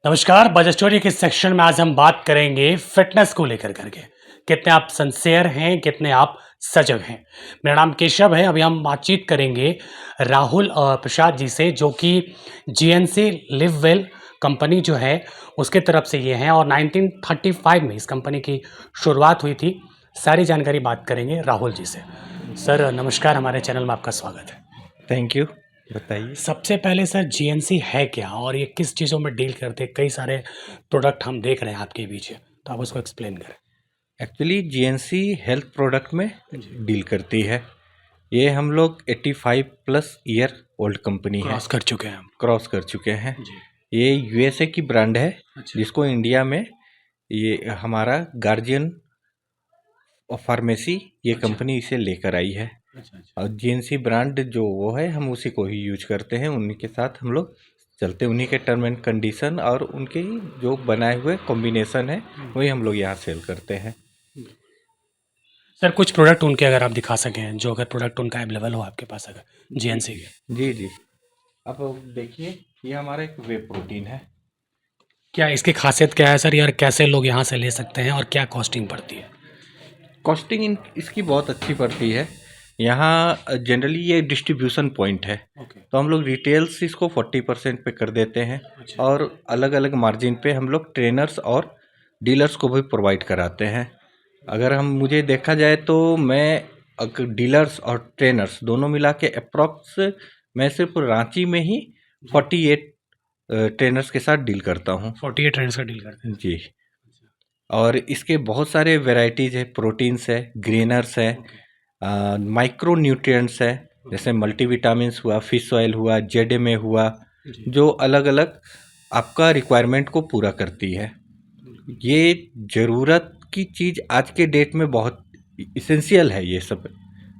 नमस्कार। Budget story के section में आज हम बात करेंगे फिटनेस को लेकर करके। कितने आप सिंसियर हैं, कितने आप सजग हैं। मेरा नाम केशव है। अभी हम बातचीत करेंगे राहुल प्रसाद जी से, जो कि जीएनसी लिव वेल कंपनी जो है उसके तरफ से ये हैं और 1935 में इस कंपनी की शुरुआत हुई थी। सारी जानकारी बात करेंगे राहुल जी से। सर नमस्कार, हमारे चैनल में आपका स्वागत है। Thank you. बताइए। सबसे पहले सर, जीएनसी है क्या और ये किस चीज़ों में डील करते हैं? कई सारे प्रोडक्ट हम देख रहे हैं आपके पीछे, तो आप उसको एक्सप्लेन करें। एक्चुअली जीएनसी हेल्थ प्रोडक्ट में जी। डील करती है। ये हम लोग 85 प्लस ईयर ओल्ड कंपनी है, क्रॉस कर चुके हैं हम। क्रॉस कर चुके हैं। जी। ये यूएसए की ब्रांड है, अच्छा। जिसको इंडिया में ये हमारा गार्जियन ऑफ फार्मेसी ये अच्छा। कंपनी इसे लेकर आई है। अच्छा अच्छा। और जीएनसी ब्रांड जो वो है, हम उसी को ही यूज करते हैं, उन्हीं के साथ हम लोग चलते हैं, उन्हीं के टर्म एंड कंडीशन और उनके ही जो बनाए हुए कॉम्बिनेशन है वही हम लोग यहाँ सेल करते हैं। सर कुछ प्रोडक्ट उनके अगर आप दिखा सकें, जो अगर प्रोडक्ट उनका अवेलेबल हो आपके पास अगर जीएनसी के। जी जी। अब देखिए, ये हमारा एक वे प्रोटीन है। क्या इसकी खासियत क्या है सर यार? कैसे लोग यहाँ से ले सकते हैं और क्या कॉस्टिंग पड़ती है? कॉस्टिंग इसकी बहुत अच्छी पड़ती है। यहाँ जनरली ये डिस्ट्रीब्यूशन पॉइंट है, ओके। तो हम लोग रिटेल्स इसको 40% पे कर देते हैं। अच्छा। और अलग अलग मार्जिन पे हम लोग ट्रेनर्स और डीलर्स को भी प्रोवाइड कराते हैं। अगर हम मुझे देखा जाए तो मैं अगर डीलर्स और ट्रेनर्स दोनों मिला के अप्रॉक्स मैं सिर्फ रांची में ही 48 ट्रेनर्स के साथ डील करता हूँ। 48 ट्रेंड्स का डील करते हैं जी। और इसके बहुत सारे वैरायटीज़ है, प्रोटीन्स है, ग्रेनर्स है, माइक्रो न्यूट्रिएंट्स है, जैसे मल्टीविटामिन्स हुआ, फिश ऑयल हुआ, जेडएमए हुआ, जो अलग अलग आपका रिक्वायरमेंट को पूरा करती है। ये ज़रूरत की चीज़ आज के डेट में बहुत इसेंशियल है। ये सब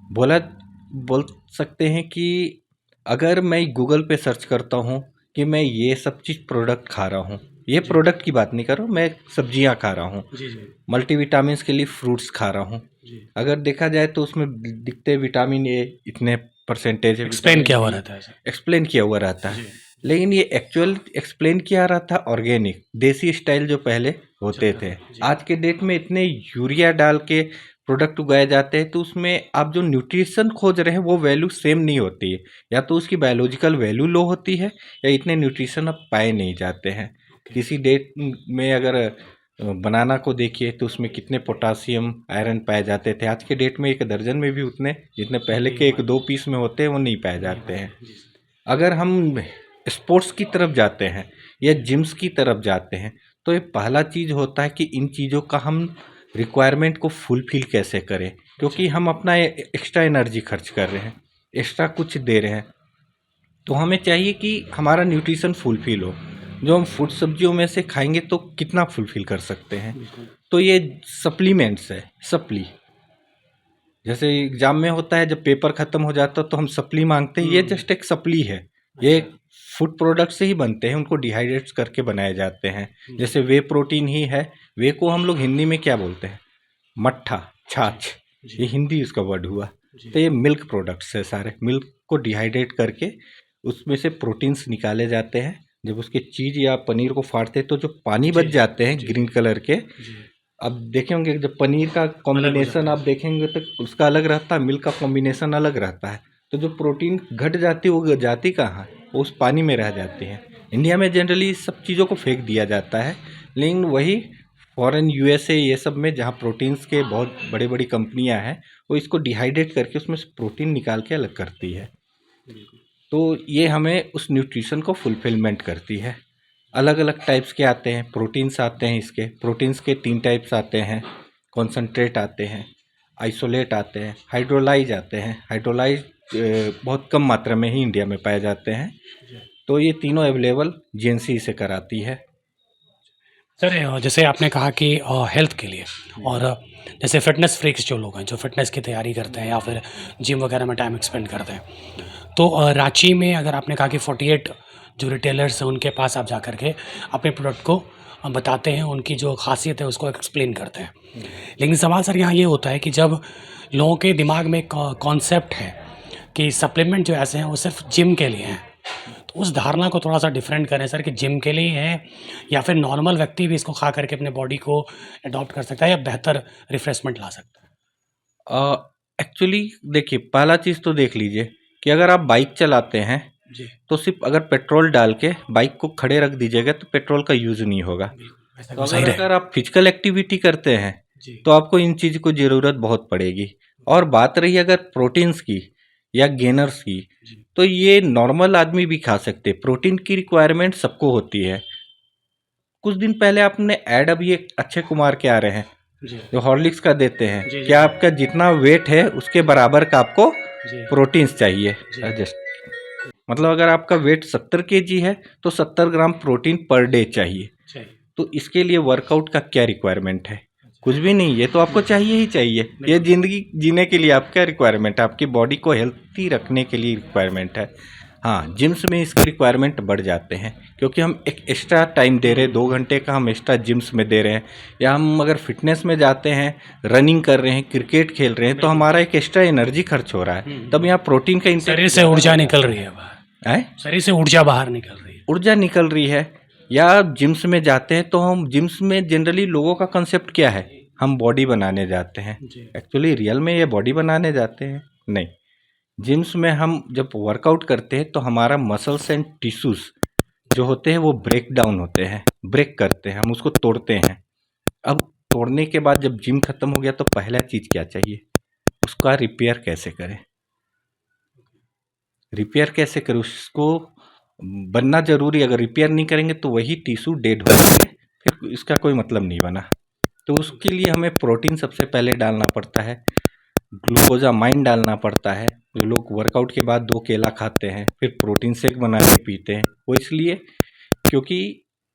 बोल सकते हैं कि अगर मैं गूगल पे सर्च करता हूँ कि मैं ये सब चीज़ प्रोडक्ट खा रहा हूँ, ये प्रोडक्ट की बात नहीं कर रहा हूँ, मैं सब्जियाँ खा रहा हूँ, जी जी मल्टीविटामिन्स के लिए फ्रूट्स खा रहा हूँ। जी। अगर देखा जाए तो उसमें दिखते विटामिन ए इतने परसेंटेज है, एक्सप्लेन किया हुआ रहता है सर। एक्सप्लेन किया हुआ रहता है। जी। लेकिन ये एक्चुअल एक्सप्लेन किया रहा था ऑर्गेनिक देसी स्टाइल जो पहले होते थे। जी। आज के डेट में इतने यूरिया डाल के प्रोडक्ट उगाए जाते हैं, तो उसमें आप जो न्यूट्रिशन खोज रहे हैं वो वैल्यू सेम नहीं होती है। या तो उसकी बायोलॉजिकल वैल्यू लो होती है, या इतने न्यूट्रिशन अब पाए नहीं जाते हैं। किसी डेट में अगर बनाना को देखिए तो उसमें कितने पोटासियम आयरन पाए जाते थे, आज के डेट में एक दर्जन में भी उतने जितने पहले के एक दो पीस में होते हैं वो नहीं पाए जाते हैं। अगर हम स्पोर्ट्स की तरफ जाते हैं या जिम्स की तरफ जाते हैं, तो ये पहला चीज़ होता है कि इन चीज़ों का हम रिक्वायरमेंट को फुलफिल कैसे करें, क्योंकि हम अपना एक्स्ट्रा एनर्जी खर्च कर रहे हैं, एक्स्ट्रा कुछ दे रहे हैं, तो हमें चाहिए कि हमारा न्यूट्रिशन फुलफिल हो। जो हम फूड सब्जियों में से खाएंगे तो कितना फुलफिल कर सकते हैं। तो ये सप्लीमेंट्स है, सप्ली। जैसे एग्जाम में होता है, जब पेपर खत्म हो जाता है तो हम सप्ली मांगते हैं, ये जस्ट एक सप्ली है। ये फूड प्रोडक्ट से ही बनते हैं, उनको डिहाइड्रेट करके बनाए जाते हैं। जैसे वे प्रोटीन ही है, वे को हम लोग हिंदी में क्या बोलते हैं? मट्ठा, छाछ, ये हिंदी उसका वर्ड हुआ। तो ये मिल्क प्रोडक्ट्स है सारे। मिल्क को डिहाइड्रेट करके उसमें से प्रोटीन्स निकाले जाते हैं। जब उसके चीज़ या पनीर को फाड़ते हैं तो जो पानी बच जाते हैं ग्रीन कलर के, अब देखे होंगे जब पनीर का कॉम्बिनेशन आप देखेंगे तो उसका अलग रहता है, मिल्क का कॉम्बिनेशन अलग रहता है। तो जो प्रोटीन घट जाती है वो जाती कहाँ है? वो उस पानी में रह जाती है। इंडिया में जनरली इस सब चीज़ों को फेंक दिया जाता है, लेकिन वही फॉरेन यूएसए ये सब में जहाँ प्रोटीन्स के बहुत बड़ी बड़ी कंपनियाँ हैं, वो इसको डिहाइड्रेट करके उसमें से प्रोटीन निकाल के अलग करती है। तो ये हमें उस न्यूट्रिशन को फुलफिलमेंट करती है। अलग अलग टाइप्स के आते हैं, प्रोटीन्स आते हैं। इसके प्रोटीन्स के 3 टाइप्स आते हैं। कॉन्सनट्रेट आते हैं, आइसोलेट आते हैं, हाइड्रोलाइज आते हैं। हाइड्रोलाइज बहुत कम मात्रा में ही इंडिया में पाए जाते हैं। तो ये तीनों अवेलेबल जीएनसी से कराती है। सर जैसे आपने कहा कि हेल्थ के लिए और जैसे फिटनेस फ्रीक्स जो लोग हैं, जो फिटनेस की तैयारी करते हैं या फिर जिम वगैरह में टाइम एक्सपेंड करते हैं, तो रांची में अगर आपने कहा कि 48 जो रिटेलर्स हैं उनके पास आप जा कर के अपने प्रोडक्ट को बताते हैं, उनकी जो खासियत है उसको एक्सप्लेन करते हैं। लेकिन सवाल सर यहाँ ये होता है कि जब लोगों के दिमाग में कॉन्सेप्ट है कि सप्लीमेंट जो ऐसे हैं वो सिर्फ जिम के लिए हैं, तो उस धारणा को थोड़ा-सा डिफरेंट करें सर कि जिम के लिए है या फिर नॉर्मल व्यक्ति भी इसको खा करके अपने बॉडी को अडॉप्ट कर सकता है या बेहतर रिफ्रेशमेंट ला सकता एक्चुअली देखिए, पहला चीज़ तो देख लीजिए कि अगर आप बाइक चलाते हैं है? जी, तो सिर्फ अगर पेट्रोल डाल के बाइक को खड़े रख दीजिएगा तो पेट्रोल का यूज़ नहीं होगा। बिल्कुल, वैसा तो भी सही अगर आप फिजिकल एक्टिविटी करते हैं जी, तो आपको इन चीज़ को ज़रूरत बहुत पड़ेगी। और बात रही अगर प्रोटीन्स की या गेनर्स की, जी, तो ये नॉर्मल आदमी भी खा सकते हैं। प्रोटीन की रिक्वायरमेंट सबको होती है। कुछ दिन पहले आपने ऐड अभी एक अक्षय कुमार के आ रहे हैं जी, जो हॉर्लिक्स का देते हैं जी, कि जी, आपका जितना वेट है उसके बराबर का आपको जी, प्रोटीन्स चाहिए। जी, एडजस्ट मतलब अगर आपका वेट 70 केजी है तो 70 ग्राम प्रोटीन पर डे चाहिए। चाहिए, तो इसके लिए वर्कआउट का क्या रिक्वायरमेंट है? कुछ भी नहीं, ये तो आपको चाहिए ही चाहिए। ये बिल्कुल। ज़िंदगी जीने के लिए आपका रिक्वायरमेंट है, आपकी बॉडी को हेल्थी रखने के लिए रिक्वायरमेंट है। हाँ, जिम्स में इसके रिक्वायरमेंट बढ़ जाते हैं क्योंकि हम एक एक्स्ट्रा टाइम दे रहे हैं, 2 घंटे का हम एक्स्ट्रा जिम्स में दे रहे हैं। या हम अगर फिटनेस में जाते हैं, रनिंग कर रहे हैं, क्रिकेट खेल रहे हैं, तो हमारा एक एक्स्ट्रा एनर्जी खर्च हो रहा है। तब यहाँ प्रोटीन का इंटेक शरीर से ऊर्जा निकल रही है बाहर, है, शरीर से ऊर्जा बाहर निकल रही है। ऊर्जा निकल रही है। या जिम्स में जाते हैं तो हम जिम्स में जनरली लोगों का कंसेप्ट क्या है, हम बॉडी बनाने जाते हैं। जी, एक्चुअली रियल में ये बॉडी बनाने जाते हैं नहीं। जिम्स में हम जब वर्कआउट करते हैं तो हमारा मसल्स एंड टिश्यूज जो होते हैं वो ब्रेक डाउन होते हैं, ब्रेक करते हैं, हम उसको तोड़ते हैं। अब तोड़ने के बाद जब जिम खत्म हो गया तो पहला चीज़ क्या चाहिए, उसका रिपेयर कैसे करें। रिपेयर कैसे करें, उसको बनना ज़रूरी। अगर रिपेयर नहीं करेंगे तो वही टिश्यू डेड हो जाएंगे, फिर इसका कोई मतलब नहीं बना। तो उसके लिए हमें प्रोटीन सबसे पहले डालना पड़ता है, ग्लूकोजामाइन डालना पड़ता है। जो लोग वर्कआउट के बाद 2 केला खाते हैं फिर प्रोटीन शेक बना के पीते हैं, वो इसलिए क्योंकि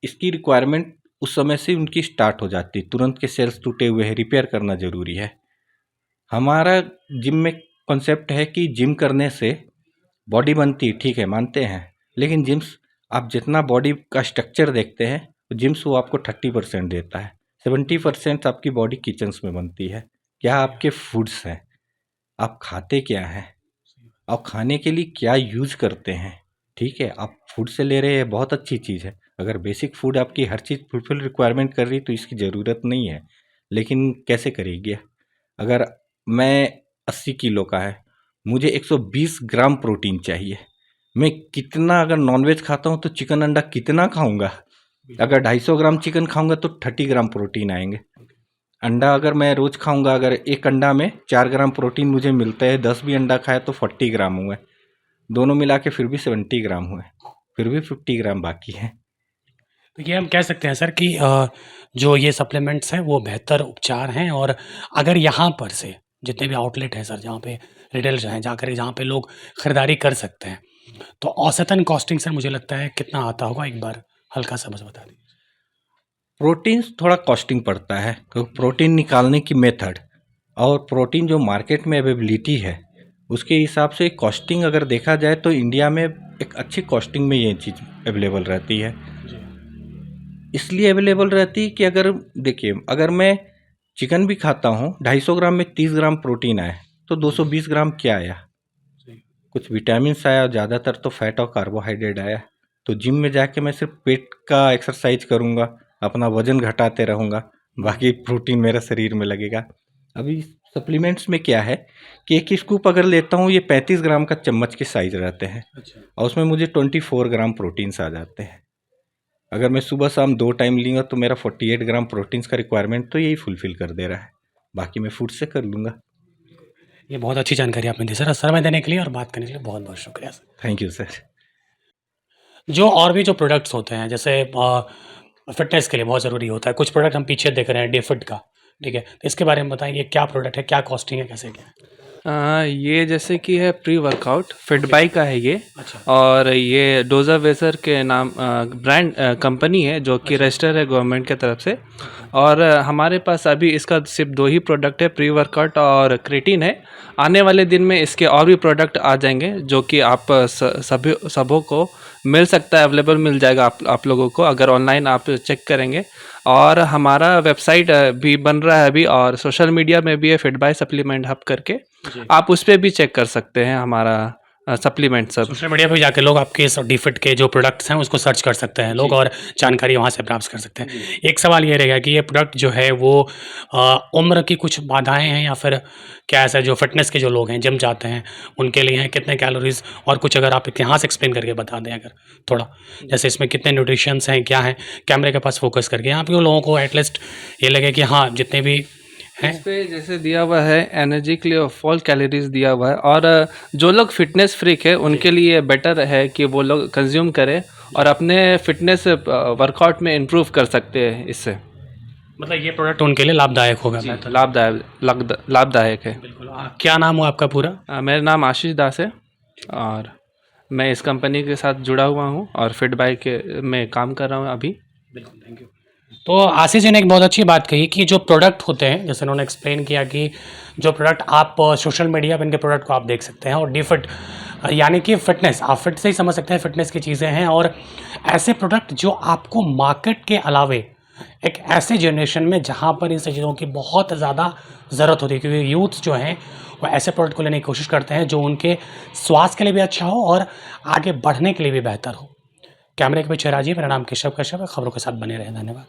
इसकी रिक्वायरमेंट उस समय से उनकी स्टार्ट हो जाती है। तुरंत के सेल्स टूटे हुए हैं, रिपेयर करना ज़रूरी है। हमारा जिम में कॉन्सेप्ट है कि जिम करने से बॉडी बनती, ठीक है मानते हैं, लेकिन जिम्स आप जितना बॉडी का स्ट्रक्चर देखते हैं तो जिम्स वो आपको 30% देता है। 70% आपकी बॉडी किचन्स में बनती है। क्या आपके फूड्स हैं, आप खाते क्या हैं, आप खाने के लिए क्या यूज़ करते हैं। ठीक है, आप फूड से ले रहे हैं, बहुत अच्छी चीज़ है। अगर बेसिक फूड आपकी हर चीज़ फुलफिल रिक्वायरमेंट कर रही है तो इसकी ज़रूरत नहीं है। लेकिन कैसे करेगी, अगर मैं 80 किलो का है, मुझे 120 ग्राम प्रोटीन चाहिए। मैं कितना अगर नॉनवेज खाता हूँ तो चिकन अंडा कितना खाऊंगा। अगर 250 ग्राम चिकन खाऊंगा तो 30 ग्राम प्रोटीन आएंगे। अंडा अगर मैं रोज़ खाऊंगा, अगर एक अंडा में 4 ग्राम प्रोटीन मुझे मिलता है, 10 भी अंडा खाया तो 40 ग्राम हुए। दोनों मिला के फिर भी 70 ग्राम हुए, फिर भी 50 ग्राम बाकी है। तो ये हम कह सकते हैं सर कि जो ये सप्लीमेंट्स हैं वो बेहतर उपचार हैं और अगर यहाँ पर से जितने भी आउटलेट हैं सर जहाँ पे रिटेल हैं जाकर जहाँ पे लोग ख़रीदारी कर सकते हैं तो औसतन कॉस्टिंग सर मुझे लगता है कितना आता होगा, एक बार हल्का सा बस बता दीजिए। प्रोटीन थोड़ा कॉस्टिंग पड़ता है क्योंकि प्रोटीन निकालने की मेथड और प्रोटीन जो मार्केट में अवेलेबिलिटी है उसके हिसाब से कॉस्टिंग अगर देखा जाए तो इंडिया में एक अच्छी कॉस्टिंग में ये चीज़ अवेलेबल रहती है। जी, इसलिए अवेलेबल रहती है कि अगर देखिए, अगर मैं चिकन भी खाता हूँ, 250 ग्राम में 30 ग्राम प्रोटीन आए तो 220 ग्राम क्या आया, जी, कुछ विटामिन्स आया, ज़्यादातर तो फैट और कार्बोहाइड्रेट आया। तो जिम में जाके मैं सिर्फ पेट का एक्सरसाइज करूँगा, अपना वजन घटाते रहूँगा, बाकी प्रोटीन मेरा शरीर में लगेगा। अभी सप्लीमेंट्स में क्या है कि एक स्कूप अगर लेता हूँ, ये 35 ग्राम का चम्मच के साइज रहते हैं अच्छा, और उसमें मुझे 24 ग्राम प्रोटीन्स आ जाते हैं। अगर मैं सुबह शाम 2 टाइम लूँगा तो मेरा 48 ग्राम प्रोटीन्स का रिक्वायरमेंट तो यही फुलफ़िल कर दे रहा है, बाकी मैं फूड से कर लूँगा। ये बहुत अच्छी जानकारी आपने दी सर, समय देने के लिए और बात करने के लिए बहुत बहुत शुक्रिया सर। Thank you sir. जो और भी जो प्रोडक्ट्स होते हैं जैसे फिटनेस के लिए बहुत ज़रूरी होता है, कुछ प्रोडक्ट हम पीछे देख रहे हैं डेफिट का, ठीक है, तो इसके बारे में बताइए क्या प्रोडक्ट है, क्या कॉस्टिंग है, कैसे क्या है? ये जैसे कि है प्री वर्कआउट फिटबाई का है ये। अच्छा, और ये डोजा वेजर के नाम ब्रांड कंपनी है जो कि रजिस्टर है गवर्नमेंट की तरफ से। और हमारे पास अभी इसका सिर्फ 2 ही प्रोडक्ट है, प्री वर्कआउट और क्रेटीन है। आने वाले दिन में इसके और भी प्रोडक्ट आ जाएंगे जो कि आप सभी सबों को मिल सकता है, अवेलेबल मिल जाएगा आप लोगों को अगर ऑनलाइन आप चेक करेंगे। और हमारा वेबसाइट भी बन रहा है अभी और सोशल मीडिया में भी है फिटबाई सप्लीमेंट हब करके, जी, आप उस पर भी चेक कर सकते हैं हमारा सप्लीमेंट सब। सोशल मीडिया पे जाके लोग आपके इस डीफिट के जो प्रोडक्ट्स हैं उसको सर्च कर सकते हैं लोग और जानकारी वहाँ से प्राप्त कर सकते हैं। एक सवाल ये रहेगा कि ये प्रोडक्ट जो है वो उम्र की कुछ बाधाएं हैं या फिर क्या ऐसा जो फिटनेस के जो लोग हैं जिम जाते हैं उनके लिए हैं, कितने कैलोरीज और कुछ अगर आप इतिहास एक्सप्लेन करके बता दें अगर थोड़ा, जैसे इसमें कितने न्यूट्रिशंस हैं, क्या हैं, कैमरे के पास फोकस करके यहाँ पे लोगों को एटलीस्ट ये लगे कि हाँ जितने भी हैं। इस पे जैसे दिया हुआ है एनर्जी के लिए फॉल कैलोरीज दिया हुआ है, और जो लोग फिटनेस फ्रीक है उनके लिए बेटर है कि वो लोग कंज्यूम करें और अपने फिटनेस वर्कआउट में इम्प्रूव कर सकते हैं इससे। मतलब ये प्रोडक्ट उनके लिए लाभदायक होगा। बेहतर लाभदायक है। बिल्कुल। क्या नाम हुआ आपका पूरा? मेरा नाम आशीष दास है और मैं इस कंपनी के साथ जुड़ा हुआ हूँ और फिट बाइक में काम कर रहा हूँ अभी। बिल्कुल, थैंक यू। तो आशीष जी ने एक बहुत अच्छी बात कही कि जो प्रोडक्ट होते हैं, जैसे उन्होंने एक्सप्लेन किया कि जो प्रोडक्ट आप सोशल मीडिया पर इनके प्रोडक्ट को आप देख सकते हैं और डीफिट यानी कि फिटनेस, आप फिट से ही समझ सकते हैं फिटनेस की चीज़ें हैं और ऐसे प्रोडक्ट जो आपको मार्केट के अलावे एक ऐसे जनरेशन में जहाँ पर इन चीज़ों की बहुत ज़्यादा ज़रूरत होती है, क्योंकि यूथ जो हैं वो ऐसे प्रोडक्ट को लेने की कोशिश करते हैं जो उनके स्वास्थ्य के लिए भी अच्छा हो और आगे बढ़ने के लिए भी बेहतर हो। कैमरे के पीछे राजीव, मेरा नाम केशव कश्यप है। खबरों के साथ बने रहे, धन्यवाद।